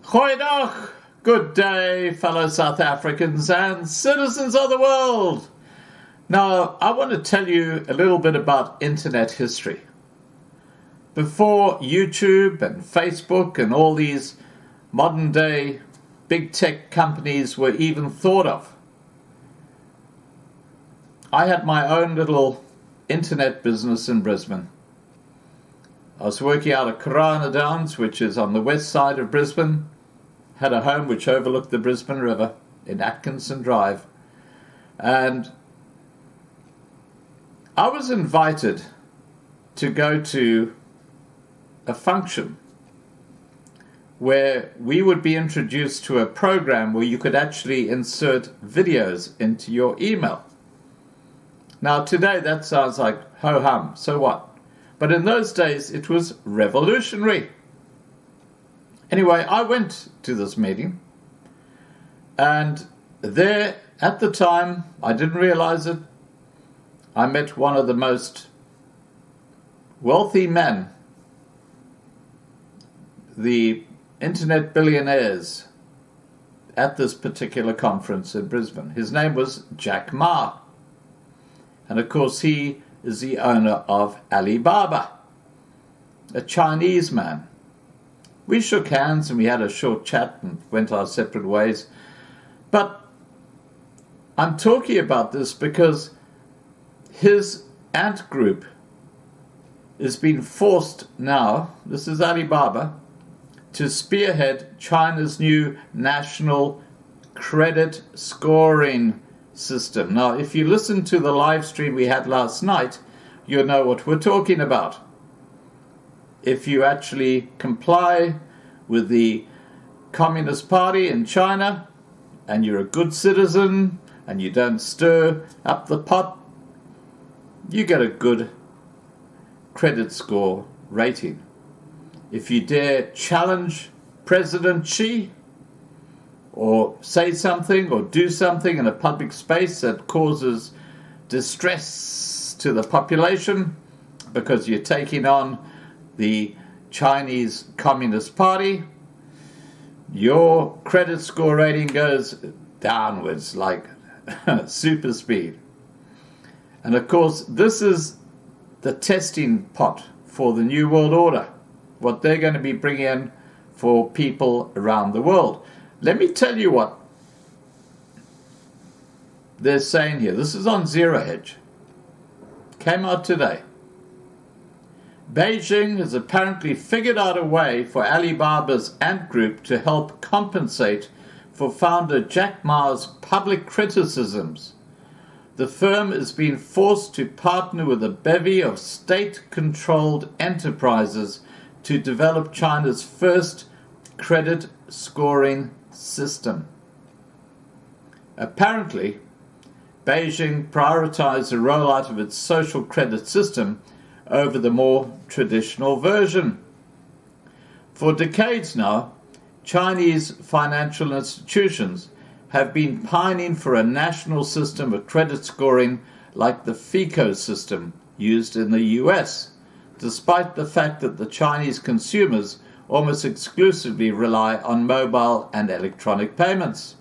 Goeiedag, good day, fellow South Africans and citizens of the world. Now, I want to tell you a little bit about internet history. Before YouTube and Facebook and all these modern day big tech companies were even thought of, I had my own little internet business in Brisbane. I was working out of Corona Downs, which is on the west side of Brisbane. Had a home which overlooked the Brisbane River in Atkinson Drive. And I was invited to go to a function where we would be introduced to a program where you could actually insert videos into your email. Now today that sounds like ho-hum, so what? But in those days it was revolutionary. Anyway, I went to this meeting, and there at the time, I didn't realize it, I met one of the most wealthy men, the internet billionaires, at this particular conference in Brisbane. His name was Jack Ma. And of course, he is the owner of Alibaba, a Chinese man. We shook hands and we had a short chat and went our separate ways. But I'm talking about this because his ant group is being forced now, this is Alibaba, to spearhead China's new national credit scoring system. Now, if you listen to the live stream we had last night, you'll know what we're talking about. If you actually comply with the Communist Party in China, and you're a good citizen, and you don't stir up the pot, you get a good credit score rating. If you dare challenge President Xi, or say something or do something in a public space that causes distress to the population because you're taking on the Chinese Communist Party, your credit score rating goes downwards like super speed. And of course, this is the testing pot for the New World Order, what they're going to be bringing in for people around the world. Let me tell you what they're saying here. This is on Zero Hedge. Came out today. Beijing has apparently figured out a way for Alibaba's Ant Group to help compensate for founder Jack Ma's public criticisms. The firm is being forced to partner with a bevy of state-controlled enterprises to develop China's first credit scoring system. Apparently, Beijing prioritized the rollout of its social credit system over the more traditional version. For decades now, Chinese financial institutions have been pining for a national system of credit scoring like the FICO system used in the US, despite the fact that the Chinese consumers almost exclusively rely on mobile and electronic payments.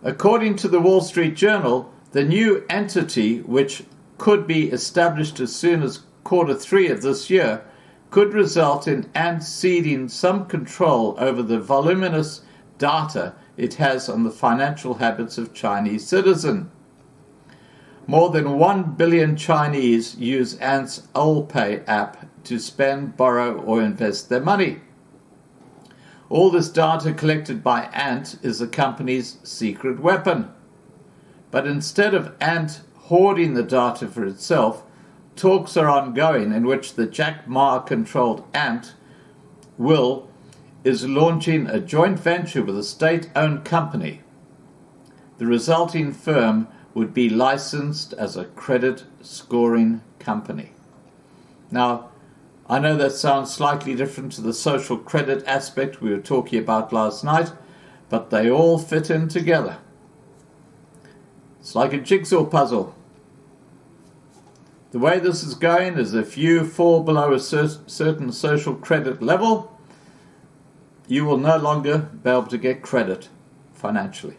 According to the Wall Street Journal, the new entity, which could be established as soon as Q3 of this year, could result in Ant ceding some control over the voluminous data it has on the financial habits of Chinese citizens. More than 1 billion Chinese use Ant's Alipay app to spend, borrow, or invest their money. All this data collected by Ant is the company's secret weapon. But instead of Ant hoarding the data for itself, talks are ongoing in which the Jack Ma-controlled Ant is launching a joint venture with a state-owned company. The resulting firm would be licensed as a credit scoring company. Now, I know that sounds slightly different to the social credit aspect we were talking about last night, but they all fit in together. It's like a jigsaw puzzle. The way this is going is if you fall below a certain social credit level, you will no longer be able to get credit financially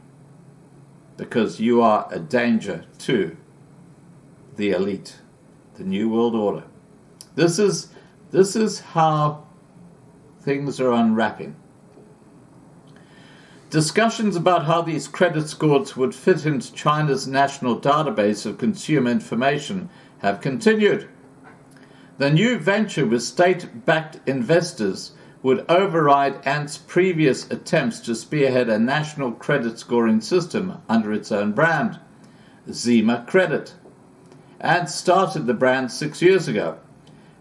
because you are a danger to the elite, the New World Order. This is how things are unwrapping. Discussions about how these credit scores would fit into China's national database of consumer information have continued. The new venture with state-backed investors would override Ant's previous attempts to spearhead a national credit scoring system under its own brand, Zima Credit. Ant started the brand 6 years ago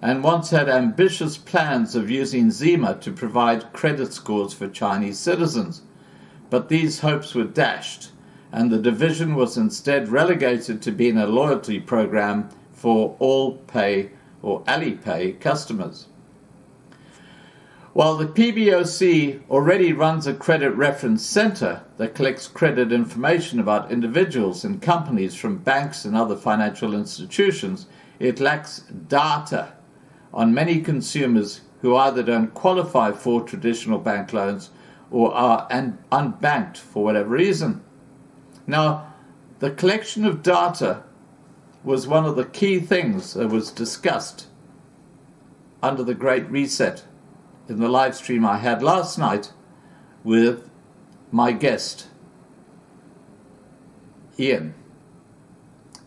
and once had ambitious plans of using Zima to provide credit scores for Chinese citizens. But these hopes were dashed, and the division was instead relegated to being a loyalty program for All-Pay or Alipay customers. While the PBOC already runs a credit reference center that collects credit information about individuals and companies from banks and other financial institutions, it lacks data on many consumers who either don't qualify for traditional bank loans or are unbanked for whatever reason. Now, the collection of data was one of the key things that was discussed under the Great Reset in the live stream I had last night with my guest, Ian.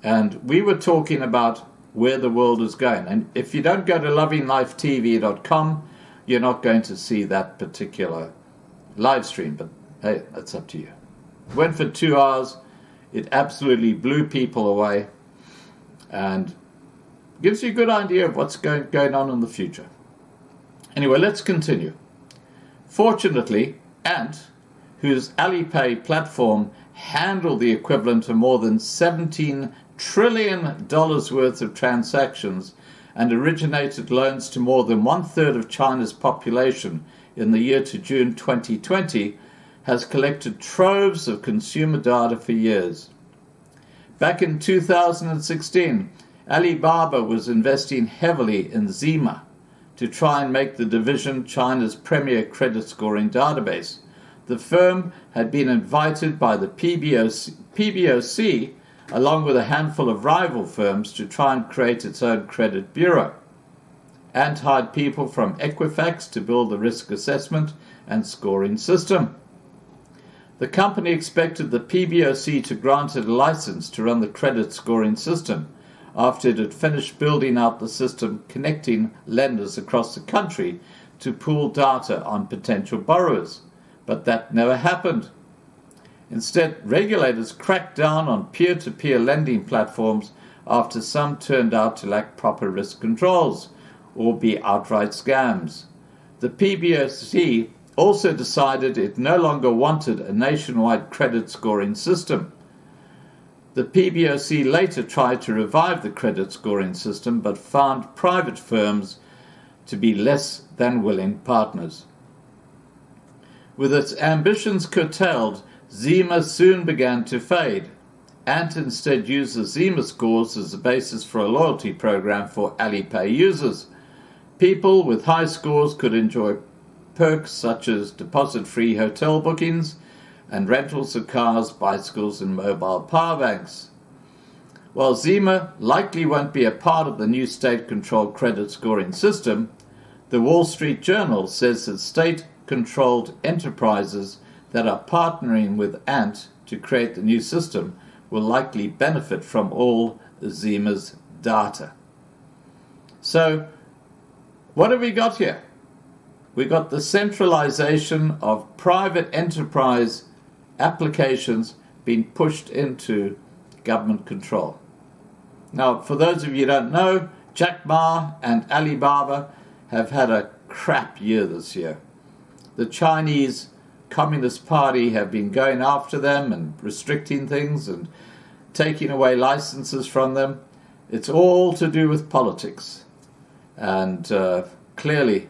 And we were talking about where the world is going. And if you don't go to lovinglifetv.com, you're not going to see that particular live stream. But hey, that's up to you. Went for 2 hours. It absolutely blew people away and gives you a good idea of what's going on in the future. Anyway, let's continue. Fortunately, Ant, whose Alipay platform handled the equivalent of more than $17 trillion worth of transactions and originated loans to more than 1/3 of China's population in the year to June 2020, has collected troves of consumer data for years. Back in 2016, Alibaba was investing heavily in Zima to try and make the division China's premier credit scoring database. The firm had been invited by the PBOC along with a handful of rival firms to try and create its own credit bureau. Ant hired people from Equifax to build the risk assessment and scoring system. The company expected the PBOC to grant it a license to run the credit scoring system after it had finished building out the system connecting lenders across the country to pool data on potential borrowers. But that never happened. Instead, regulators cracked down on peer-to-peer lending platforms after some turned out to lack proper risk controls or be outright scams. The PBOC also decided it no longer wanted a nationwide credit scoring system. The PBOC later tried to revive the credit scoring system but found private firms to be less than willing partners. With its ambitions curtailed, Zima soon began to fade. Ant instead used the Zima scores as the basis for a loyalty program for Alipay users. People with high scores could enjoy perks such as deposit-free hotel bookings and rentals of cars, bicycles, and mobile power banks. While Zima likely won't be a part of the new state-controlled credit scoring system, the Wall Street Journal says that state-controlled enterprises that are partnering with Ant to create the new system will likely benefit from all Zima's data. So, what have we got here? We got the centralization of private enterprise applications being pushed into government control. Now, for those of you who don't know, Jack Ma and Alibaba have had a crap year this year. The Chinese Communist Party have been going after them and restricting things and taking away licenses from them. It's all to do with politics. And clearly,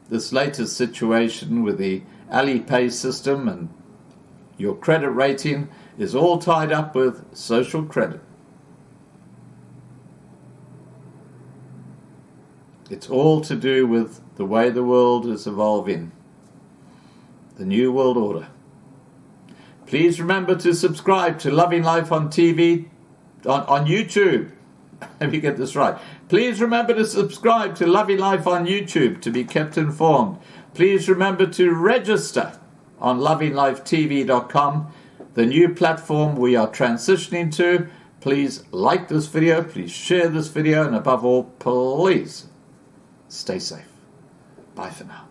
this latest situation with the Alipay system and your credit rating is all tied up with social credit. It's all to do with the way the world is evolving. the New World Order. Please remember to subscribe to Loving Life on TV, on YouTube. Let me get this right. Please remember to subscribe to Loving Life on YouTube to be kept informed. Please remember to register on lovinglifetv.com, the new platform we are transitioning to. Please like this video, please share this video, and above all, please stay safe. Bye for now.